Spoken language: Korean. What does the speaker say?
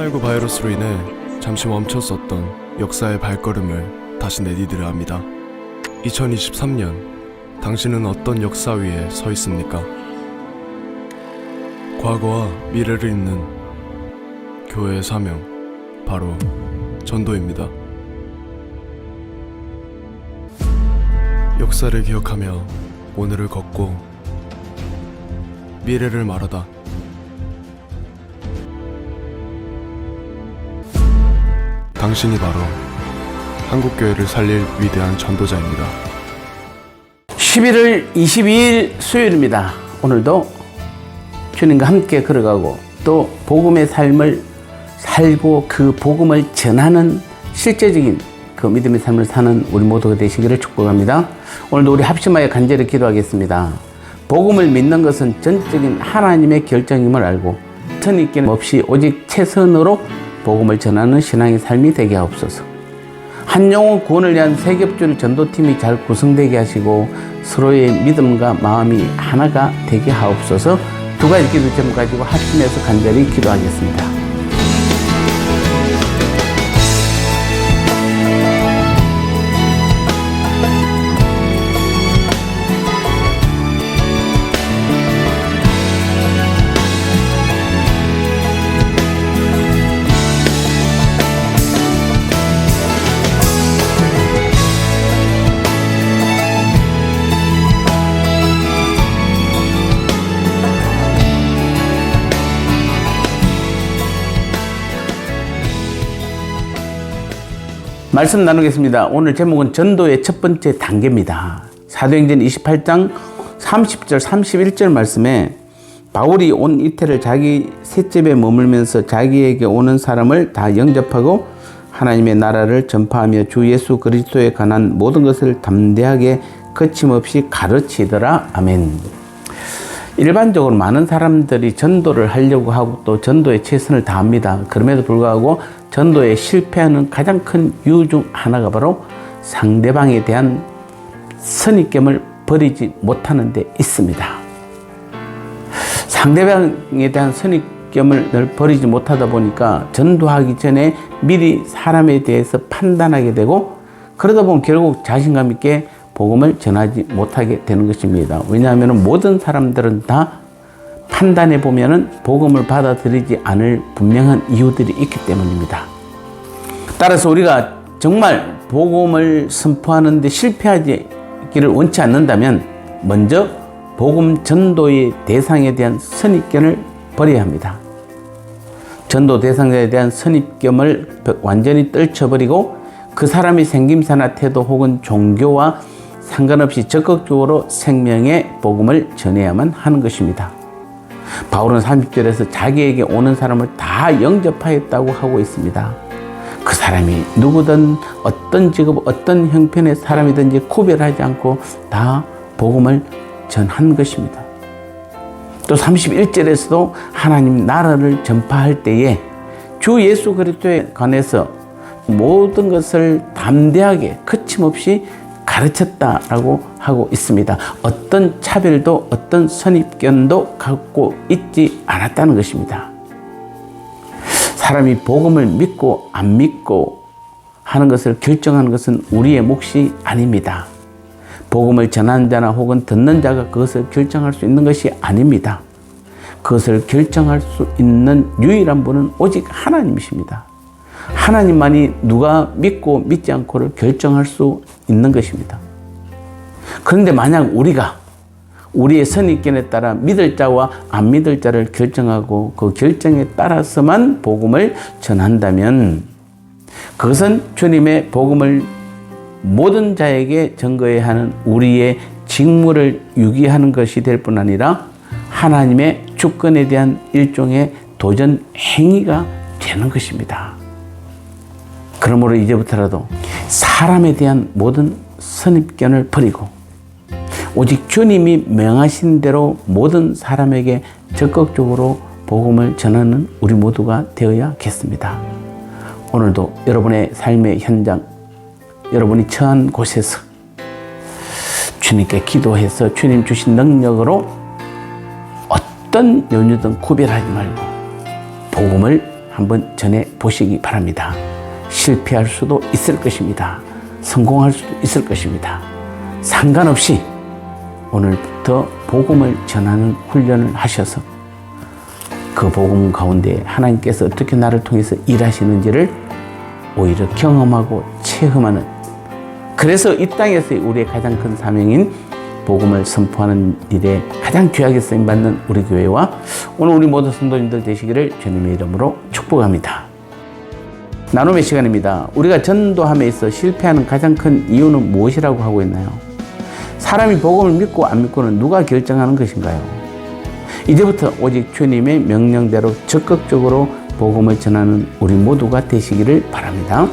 코로나19 바이러스로 인해 잠시 멈췄었던 역사의 발걸음을 다시 내디디려 합니다. 2023년, 당신은 어떤 역사 위에 서 있습니까? 과거와 미래를 잇는 교회의 사명, 바로 전도입니다. 역사를 기억하며 오늘을 걷고 미래를 말하다. 당신이 바로 한국교회를 살릴 위대한 전도자입니다. 11월 22일 수요일입니다. 오늘도 주님과 함께 걸어가고 또 복음의 삶을 살고 그 복음을 전하는 실제적인 그 믿음의 삶을 사는 우리 모두가 되시기를 축복합니다. 오늘도 우리 합심하여 간절히 기도하겠습니다. 복음을 믿는 것은 전적인 하나님의 결정임을 알고 선입견 없이 오직 최선으로 복음을 전하는 신앙의 삶이 되게 하옵소서. 한 영혼 구원을 위한 세겹줄 전도팀이 잘 구성되게 하시고 서로의 믿음과 마음이 하나가 되게 하옵소서. 두 가지 기도점 가지고 합심해서 간절히 기도하겠습니다. 말씀 나누겠습니다. 오늘 제목은 전도의 첫 번째 단계입니다. 사도행전 28장 30절 31절 말씀에 바울이 온 이태를 자기 셋집에 머물면서 자기에게 오는 사람을 다 영접하고 하나님의 나라를 전파하며 주 예수 그리스도에 관한 모든 것을 담대하게 거침없이 가르치더라. 아멘. 일반적으로 많은 사람들이 전도를 하려고 하고 또 전도에 최선을 다합니다. 그럼에도 불구하고 전도에 실패하는 가장 큰 이유 중 하나가 바로 상대방에 대한 선입견을 버리지 못하는 데 있습니다. 상대방에 대한 선입견을 버리지 못하다 보니까 전도하기 전에 미리 사람에 대해서 판단하게 되고 그러다 보면 결국 자신감 있게 복음을 전하지 못하게 되는 것입니다. 왜냐하면 모든 사람들은 다 판단해 보면은 복음을 받아들이지 않을 분명한 이유들이 있기 때문입니다. 따라서 우리가 정말 복음을 선포하는데 실패하기를 원치 않는다면 먼저 복음 전도의 대상에 대한 선입견을 버려야 합니다. 전도 대상자에 대한 선입견을 완전히 떨쳐버리고 그 사람의 생김새나 태도 혹은 종교와 상관없이 적극적으로 생명의 복음을 전해야만 하는 것입니다. 바울은 30절에서 자기에게 오는 사람을 다 영접하였다고 하고 있습니다. 그 사람이 누구든 어떤 직업, 어떤 형편의 사람이든지 구별하지 않고 다 복음을 전한 것입니다. 또 31절에서도 하나님 나라를 전파할 때에 주 예수 그리스도에 관해서 모든 것을 담대하게 거침없이 가르쳤다라고 하고 있습니다. 어떤 차별도 어떤 선입견도 갖고 있지 않았다는 것입니다. 사람이 복음을 믿고 안 믿고 하는 것을 결정하는 것은 우리의 몫이 아닙니다. 복음을 전하는 자나 혹은 듣는 자가 그것을 결정할 수 있는 것이 아닙니다. 그것을 결정할 수 있는 유일한 분은 오직 하나님이십니다. 하나님만이 누가 믿고 믿지 않고를 결정할 수 있는 것입니다. 그런데 만약 우리가 우리의 선입견에 따라 믿을 자와 안 믿을 자를 결정하고 그 결정에 따라서만 복음을 전한다면 그것은 주님의 복음을 모든 자에게 전거해야 하는 우리의 직무를 유기하는 것이 될 뿐 아니라 하나님의 주권에 대한 일종의 도전 행위가 되는 것입니다. 그러므로 이제부터라도 사람에 대한 모든 선입견을 버리고 오직 주님이 명하신 대로 모든 사람에게 적극적으로 복음을 전하는 우리 모두가 되어야겠습니다. 오늘도 여러분의 삶의 현장, 여러분이 처한 곳에서 주님께 기도해서 주님 주신 능력으로 어떤 연유든 구별하지 말고 복음을 한번 전해 보시기 바랍니다. 실패할 수도 있을 것입니다. 성공할 수도 있을 것입니다. 상관없이 오늘부터 복음을 전하는 훈련을 하셔서 그 복음 가운데 하나님께서 어떻게 나를 통해서 일하시는지를 오히려 경험하고 체험하는, 그래서 이 땅에서 우리의 가장 큰 사명인 복음을 선포하는 일에 가장 귀하게 쓰임받는 우리 교회와 오늘 우리 모든 성도님들 되시기를 주님의 이름으로 축복합니다. 나눔의 시간입니다. 우리가 전도함에 있어 실패하는 가장 큰 이유는 무엇이라고 하고 있나요? 사람이 복음을 믿고 안 믿고는 누가 결정하는 것인가요? 이제부터 오직 주님의 명령대로 적극적으로 복음을 전하는 우리 모두가 되시기를 바랍니다.